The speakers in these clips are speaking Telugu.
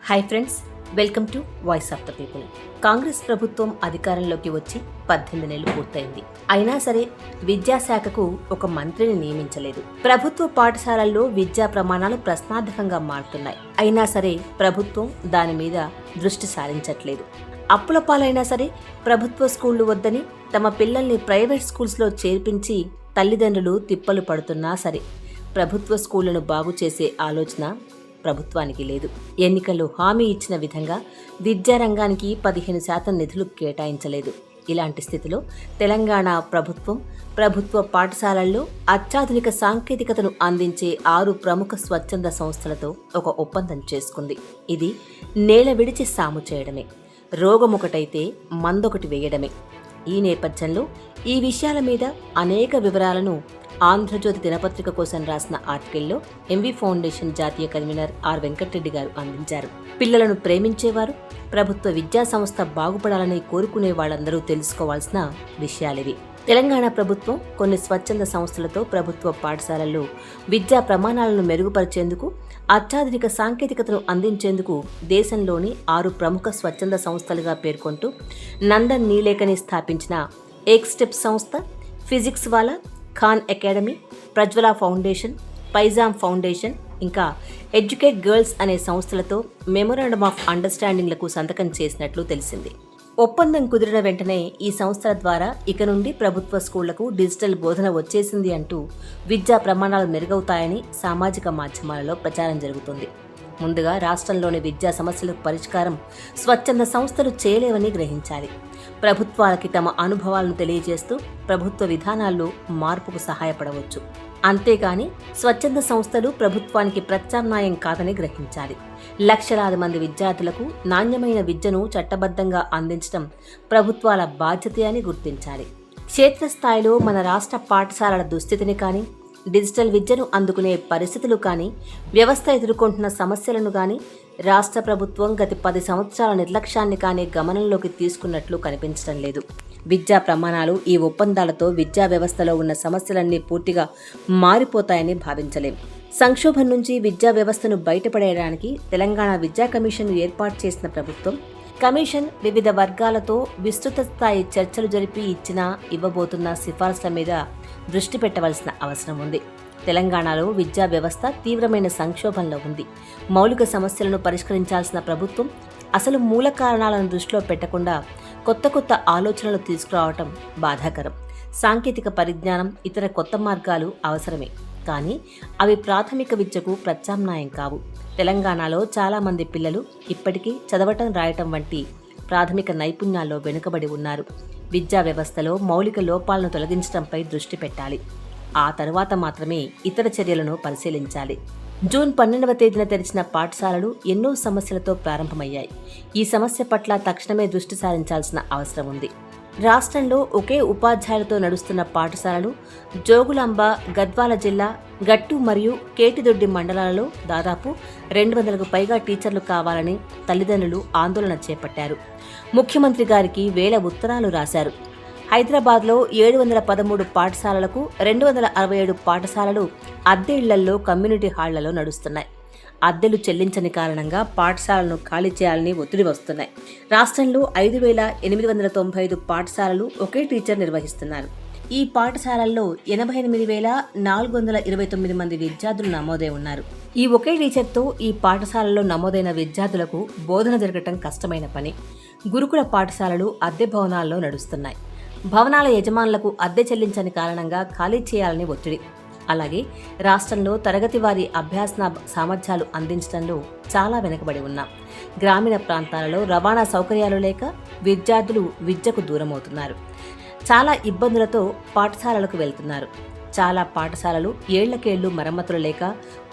Hi friends, welcome to voice of the people. Congress ప్రభుత్వం అధికారంలోకి వచ్చి 18 నెలలు పూర్తయింది. అయినా సరే విద్యాశాఖకు ఒక మంత్రిని నియమించలేదు. ప్రభుత్వ పాఠశాలల్లో విద్యా ప్రమాణాలు ప్రశ్నార్థకంగా మారుతున్నాయి. అయినా సరే ప్రభుత్వం దాని మీద దృష్టి సారించట్లేదు. అప్పుల పాలైనా సరే ప్రభుత్వ స్కూళ్లు వద్దని తమ పిల్లల్ని ప్రైవేట్ స్కూల్స్లో చేర్పించి తల్లిదండ్రులు తిప్పలు పడుతున్నా సరే ప్రభుత్వ స్కూళ్లను బాగు చేసే ఆలోచన ప్రభుత్వానికి లేదు. ఎన్నికల్లో హామీ ఇచ్చిన విధంగా విద్యారంగానికి 15% నిధులు కేటాయించలేదు. ఇలాంటి స్థితిలో తెలంగాణ ప్రభుత్వ పాఠశాలల్లో అత్యాధునిక సాంకేతికతను అందించే 6 ప్రముఖ స్వచ్ఛంద సంస్థలతో ఒక ఒప్పందం చేసుకుంది. ఇది నేల విడిచి సాము చేయడమే, రోగమొకటైతే మందొకటి వేయడమే. ఈ నేపథ్యంలో ఈ విషయాల మీద అనేక వివరాలను ఆంధ్రజ్యోతి దినపత్రిక కోసం రాసిన ఆర్టికల్లో ఎంవి ఫౌండేషన్ జాతీయ కన్వీనర్ ఆర్ వెంకటరెడ్డి గారు అందించారు. పిల్లలను ప్రేమించేవారు, ప్రభుత్వ విద్యా సంస్థ బాగుపడాలని కోరుకునే వాళ్ళందరూ తెలుసుకోవాల్సిన విషయాలివి. తెలంగాణ ప్రభుత్వం కొన్ని స్వచ్ఛంద సంస్థలతో ప్రభుత్వ పాఠశాలల్లో విద్యా ప్రమాణాలను మెరుగుపరిచేందుకు, అత్యాధునిక సాంకేతికతను అందించేందుకు దేశంలోని 6 ప్రముఖ స్వచ్ఛంద సంస్థలుగా పేర్కొంటూ నందన్ నీలేకని స్థాపించిన ఏక్ స్టెప్ సంస్థ, physics Wallah, Khan academy, Prajwala foundation, Pi Jam foundation, ఇంకా ఎడ్యుకేట్ గర్ల్స్ అనే సంస్థలతో మెమొరాండమ్ ఆఫ్ అండర్స్టాండింగ్లకు సంతకం చేసినట్లు తెలిసింది. ఒప్పందం కుదిరిన వెంటనే ఈ సంస్థల ద్వారా ఇక నుండి ప్రభుత్వ స్కూళ్లకు డిజిటల్ బోధన వచ్చేసింది అంటూ విద్యా ప్రమాణాలు మెరుగవుతాయని సామాజిక మాధ్యమాలలో ప్రచారం జరుగుతుంది. ముందుగా రాష్ట్రంలోని విద్యా సమస్యలకు పరిష్కారం స్వచ్ఛంద సంస్థలు చేయలేవని గ్రహించాలి. ప్రభుత్వాలకి తమ అనుభవాలను తెలియజేస్తూ ప్రభుత్వ విధానాల్లో మార్పుకు సహాయపడవచ్చు. అంతేగాని స్వచ్ఛంద సంస్థలు ప్రభుత్వానికి ప్రత్యామ్నాయం కాదని గ్రహించాలి. లక్షలాది మంది విద్యార్థులకు నాణ్యమైన విద్యను చట్టబద్ధంగా అందించడం ప్రభుత్వాల బాధ్యత అని గుర్తించాలి. క్షేత్రస్థాయిలో మన రాష్ట్ర పాఠశాలల దుస్థితిని కానీ, డిజిటల్ విద్యను అందుకునే పరిస్థితులు కానీ, వ్యవస్థ ఎదుర్కొంటున్న సమస్యలను కానీ రాష్ట్ర ప్రభుత్వం గత 10 సంవత్సరాల నిర్లక్ష్యాన్ని కానీ గమనంలోకి తీసుకున్నట్లు కనిపించడం లేదు. విద్యా ప్రమాణాలు ఈ ఒప్పందాలతో విద్యా వ్యవస్థలో ఉన్న సమస్యలన్నీ పూర్తిగా మారిపోతాయని భావించలేం. సంక్షోభం నుంచి విద్యా వ్యవస్థను బయటపడేయడానికి తెలంగాణ విద్యా కమిషన్ ఏర్పాటు చేసిన ప్రభుత్వం, కమిషన్ వివిధ వర్గాలతో విస్తృత స్థాయి చర్చలు జరిపి ఇవ్వబోతున్న సిఫార్సుల మీద దృష్టి పెట్టవలసిన అవసరం ఉంది. తెలంగాణలో విద్యా వ్యవస్థ తీవ్రమైన సంక్షోభంలో ఉంది. మౌలిక సమస్యలను పరిష్కరించాల్సిన ప్రభుత్వం అసలు మూల కారణాలను దృష్టిలో పెట్టకుండా కొత్త ఆలోచనలు తీసుకురావటం బాధాకరం. సాంకేతిక పరిజ్ఞానం, ఇతర కొత్త మార్గాలు అవసరమే, కానీ అవి ప్రాథమిక విద్యకు ప్రత్యామ్నాయం కావు. తెలంగాణలో చాలామంది పిల్లలు ఇప్పటికీ చదవటం, రాయటం వంటి ప్రాథమిక నైపుణ్యాల్లో వెనుకబడి ఉన్నారు. విద్యా వ్యవస్థలో మౌలిక లోపాలను తొలగించడంపై దృష్టి పెట్టాలి. ఆ తర్వాత మాత్రమే ఇతర చర్యలను పరిశీలించాలి. జూన్ 12వ తేదీన తెరిచిన పాఠశాలలు ఎన్నో సమస్యలతో ప్రారంభమయ్యాయి. ఈ సమస్య పట్ల తక్షణమే దృష్టి సారించాల్సిన అవసరం ఉంది. రాష్ట్రంలో ఒకే ఉపాధ్యాయులతో నడుస్తున్న పాఠశాలలు జోగులాంబ, గద్వాల జిల్లా గట్టు మరియు కేటిదొడ్డి మండలాలలో దాదాపు 200కు పైగా టీచర్లు కావాలని తల్లిదండ్రులు ఆందోళన చేపట్టారు. ముఖ్యమంత్రి గారికి వేల ఉత్తరాలు రాశారు. హైదరాబాద్లో 713 పాఠశాలలకు 267 పాఠశాలలు అద్దె ఇళ్లలో, కమ్యూనిటీ హాళ్లలో నడుస్తున్నాయి. అద్దెలు చెల్లించని కారణంగా పాఠశాలను ఖాళీ చేయాలని ఒత్తిడి వస్తున్నాయి. రాష్ట్రంలో 5,895 పాఠశాలలు ఒకే టీచర్ నిర్వహిస్తున్నారు. ఈ పాఠశాలల్లో 88,429 మంది విద్యార్థులు నమోదై ఉన్నారు. ఈ ఒకే టీచర్తో ఈ పాఠశాలలో నమోదైన విద్యార్థులకు బోధన జరగటం కష్టమైన పని. గురుకుల పాఠశాలలు అద్దె భవనాల్లో నడుస్తున్నాయి. భవనాల యజమానులకు అద్దె చెల్లించని కారణంగా ఖాళీ చేయాలని ఒత్తిడి. అలాగే రాష్ట్రంలో తరగతి వారి అభ్యాసన సామర్థ్యాలు అందించడంలో చాలా వెనుకబడి ఉన్నాం. గ్రామీణ ప్రాంతాలలో రవాణా సౌకర్యాలు లేక విద్యార్థులు విద్యకు దూరమవుతున్నారు. చాలా ఇబ్బందులతో పాఠశాలలకు వెళ్తున్నారు. చాలా పాఠశాలలు ఏళ్లకేళ్లు మరమ్మతులు లేక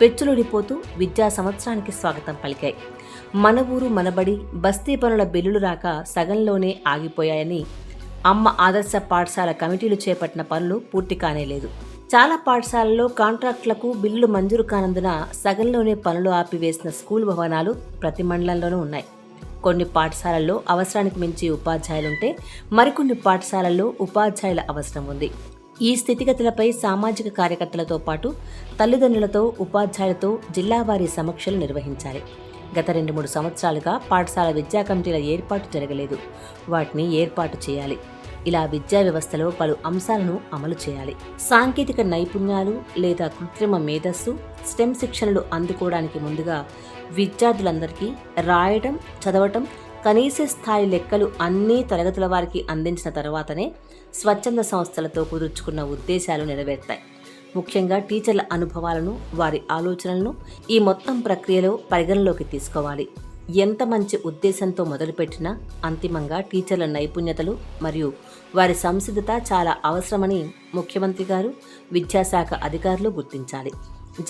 పెచ్చులుడిపోతూ విద్యా సంవత్సరానికి స్వాగతం పలికాయి. మన ఊరు మనబడి, బస్తీ పనుల బిల్లులు రాక సగంలోనే ఆగిపోయాయని అమ్మ ఆదర్శ పాఠశాల కమిటీలు చేపట్టిన పనులు పూర్తి కానేలేదు. చాలా పాఠశాలల్లో కాంట్రాక్టులకు బిల్లులు మంజూరు కానందున సగంలోనే పనులు ఆపివేసిన స్కూల్ భవనాలు ప్రతి మండలంలోనూ ఉన్నాయి. కొన్ని పాఠశాలల్లో అవసరానికి మించి ఉపాధ్యాయులుంటే మరికొన్ని పాఠశాలల్లో ఉపాధ్యాయుల అవసరం ఉంది. ఈ స్థితిగతులపై సామాజిక కార్యకర్తలతో పాటు తల్లిదండ్రులతో, ఉపాధ్యాయులతో జిల్లావారీ సమీక్షలు నిర్వహించాలి. గత 2-3 సంవత్సరాలుగా పాఠశాల విద్యా కమిటీల ఏర్పాటు జరగలేదు. వాటిని ఏర్పాటు చేయాలి. ఇలా విద్యా వ్యవస్థలో పలు అంశాలను అమలు చేయాలి. సాంకేతిక నైపుణ్యాలు లేదా కృత్రిమ మేధస్సు, స్టెమ్ శిక్షణలు అందుకోవడానికి ముందుగా విద్యార్థులందరికీ రాయడం, చదవటం, కనీస స్థాయి లెక్కలు అన్ని తరగతుల వారికి అందించిన తర్వాతనే స్వచ్ఛంద సంస్థలతో కుదుర్చుకున్న ఉద్దేశాలు నెరవేరుతాయి. ముఖ్యంగా టీచర్ల అనుభవాలను, వారి ఆలోచనలను ఈ మొత్తం ప్రక్రియలో పరిగణలోకి తీసుకోవాలి. ఎంత మంచి ఉద్దేశంతో మొదలుపెట్టినా అంతిమంగా టీచర్ల నైపుణ్యతలు మరియు వారి సంసిద్ధత చాలా అవసరమని ముఖ్యమంత్రి గారు, విద్యాశాఖ అధికారులు గుర్తించాలి.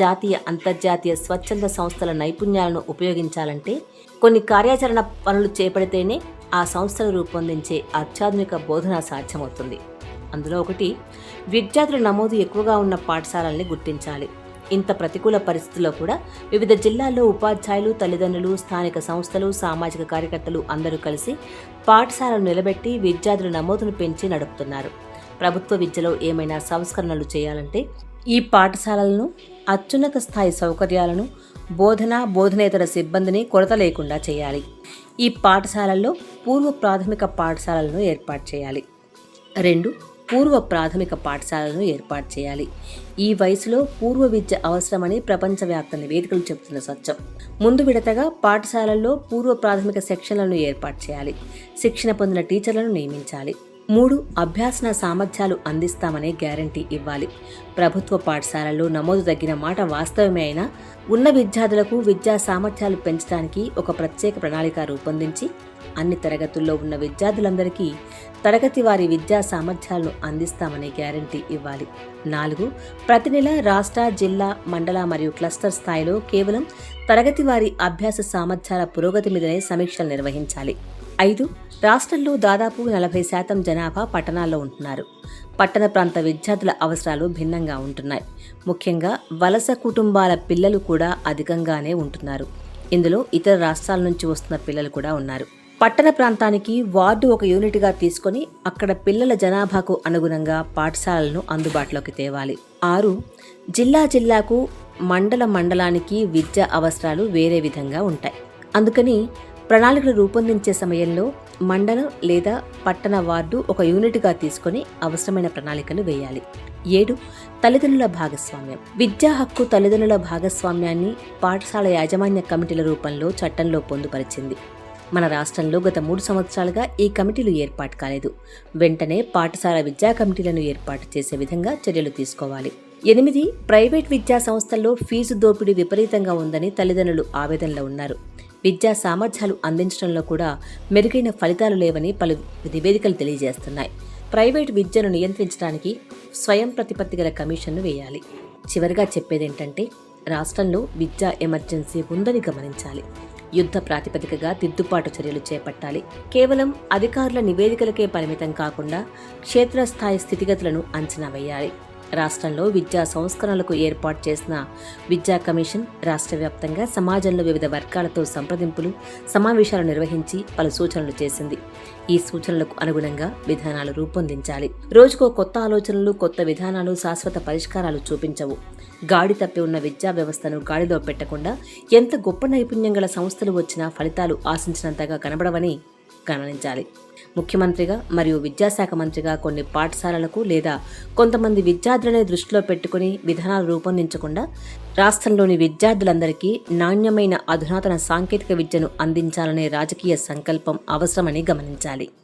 జాతీయ, అంతర్జాతీయ స్వచ్ఛంద సంస్థల నైపుణ్యాలను ఉపయోగించాలంటే కొన్ని కార్యాచరణ పనులు చేపడితేనే ఆ సంస్థలు రూపొందించే అత్యాధునిక బోధన సాధ్యమవుతుంది. అందులో ఒకటి, విద్యార్థుల నమోదు ఎక్కువగా ఉన్న పాఠశాలల్ని గుర్తించాలి. ఇంత ప్రతికూల పరిస్థితుల్లో కూడా వివిధ జిల్లాల్లో ఉపాధ్యాయులు, తల్లిదండ్రులు, స్థానిక సంస్థలు, సామాజిక కార్యకర్తలు అందరూ కలిసి పాఠశాలను నిలబెట్టి విద్యార్థుల నమోదును పెంచి నడుపుతున్నారు. ప్రభుత్వ విద్యలో ఏమైనా సంస్కరణలు చేయాలంటే ఈ పాఠశాలలను అత్యున్నత స్థాయి సౌకర్యాలను, బోధనేతర సిబ్బందిని కొరత లేకుండా చేయాలి. ఈ పాఠశాలల్లో పూర్వ ప్రాథమిక పాఠశాలలను ఏర్పాటు చేయాలి. 2. పూర్వ ప్రాథమిక పాఠశాలను ఏర్పాటు చేయాలి. ఈ వయసులో పూర్వ విద్య అవసరమని ప్రపంచవ్యాప్త నివేదికలు చెబుతున్న సత్యం. ముందు విడతగా పాఠశాలల్లో పూర్వ ప్రాథమిక సెక్షన్లను ఏర్పాటు చేయాలి. శిక్షణ పొందిన టీచర్లను నియమించాలి. 3. అభ్యాసన సామర్థ్యాలు అందిస్తామనే గ్యారంటీ ఇవ్వాలి. ప్రభుత్వ పాఠశాలల్లో నమోదు తగ్గిన మాట వాస్తవమే అయినా ఉన్న విద్యార్థులకు విద్యా సామర్థ్యాలు పెంచడానికి ఒక ప్రత్యేక ప్రణాళిక రూపొందించి అన్ని తరగతుల్లో ఉన్న విద్యార్థులందరికీ తరగతి వారి విద్యా సామర్థ్యాలను అందిస్తామనే గ్యారంటీ ఇవ్వాలి. 4. ప్రతి నెల రాష్ట్ర, జిల్లా, మండల మరియు క్లస్టర్ స్థాయిలో కేవలం తరగతి వారి అభ్యాస సామర్థ్యాల పురోగతి మీదనే సమీక్షలు నిర్వహించాలి. 5. రాష్ట్రంలో దాదాపు 40% జనాభా పట్టణాల్లో ఉంటున్నారు. పట్టణ ప్రాంత విద్యార్థుల అవసరాలు భిన్నంగా ఉంటున్నాయి. ముఖ్యంగా వలస కుటుంబాల పిల్లలు కూడా అధికంగానే ఉంటున్నారు. ఇందులో ఇతర రాష్ట్రాల నుంచి వస్తున్న పిల్లలు కూడా ఉన్నారు. పట్టణ ప్రాంతానికి వార్డు ఒక యూనిట్గా తీసుకొని అక్కడ పిల్లల జనాభాకు అనుగుణంగా పాఠశాలలను అందుబాటులోకి తేవాలి. 6. జిల్లాకు, మండలానికి విద్యా అవసరాలు వేరే విధంగా ఉంటాయి. అందుకని ప్రణాళికలు రూపొందించే సమయంలో మండలం లేదా పట్టణ వార్డు ఒక యూనిట్గా తీసుకొని అవసరమైన ప్రణాళికలు వేయాలి. 7. తల్లిదండ్రుల భాగస్వామ్యం. విద్యా హక్కు తల్లిదండ్రుల భాగస్వామ్యాన్ని పాఠశాల యాజమాన్య కమిటీల రూపంలో చట్టంలో పొందుపరిచింది. మన రాష్ట్రంలో గత 3 సంవత్సరాలుగా ఈ కమిటీలు ఏర్పాటు కాలేదు. వెంటనే పాఠశాల విద్యా కమిటీలను ఏర్పాటు చేసే విధంగా చర్యలు తీసుకోవాలి. 8. ప్రైవేట్ విద్యా సంస్థల్లో ఫీజు దోపిడీ విపరీతంగా ఉందని తల్లిదండ్రులు ఆవేదనలో ఉన్నారు. విద్యా సామర్థ్యాలు అందించడంలో కూడా మెరుగైన ఫలితాలు లేవని పలు నివేదికలు తెలియజేస్తున్నాయి. ప్రైవేట్ విద్యను నియంత్రించడానికి స్వయం ప్రతిపత్తి గల కమిషన్ను వేయాలి. చివరిగా చెప్పేదేంటంటే, రాష్ట్రంలో విద్యా ఎమర్జెన్సీ ఉందని గమనించాలి. యుద్ధ ప్రాతిపదికగా దిద్దుబాటు చర్యలు చేపట్టాలి. కేవలం అధికారుల నివేదికలకే పరిమితం కాకుండా క్షేత్రస్థాయి స్థితిగతులను అంచనా వేయాలి. రాష్ట్రంలో విద్యా సంస్కరణలకు ఏర్పాటు చేసిన విద్యా కమిషన్ రాష్ట్ర వ్యాప్తంగా సమాజంలో వివిధ వర్గాలతో సంప్రదింపులు, సమావేశాలు నిర్వహించి పలు సూచనలు చేసింది. ఈ సూచనలకు అనుగుణంగా విధానాలు రూపొందించాలి. రోజుకో కొత్త ఆలోచనలు, కొత్త విధానాలు శాశ్వత పరిష్కారాలు చూపించవు. గాడి తప్పి ఉన్న విద్యా వ్యవస్థను గాడిలో పెట్టకుండా ఎంత గొప్ప నైపుణ్యం గల సంస్థలు వచ్చినా ఫలితాలు ఆశించినంతగా కనబడవని గమనించాలి. ముఖ్యమంత్రిగా మరియు విద్యాశాఖ మంత్రిగా కొన్ని పాఠశాలలకు లేదా కొంతమంది విద్యార్థులనే దృష్టిలో పెట్టుకుని విధానాలు రూపొందించకుండా రాష్ట్రంలోని విద్యార్థులందరికీ నాణ్యమైన అధునాతన సాంకేతిక విద్యను అందించాలనే రాజకీయ సంకల్పం అవసరమని గమనించాలి.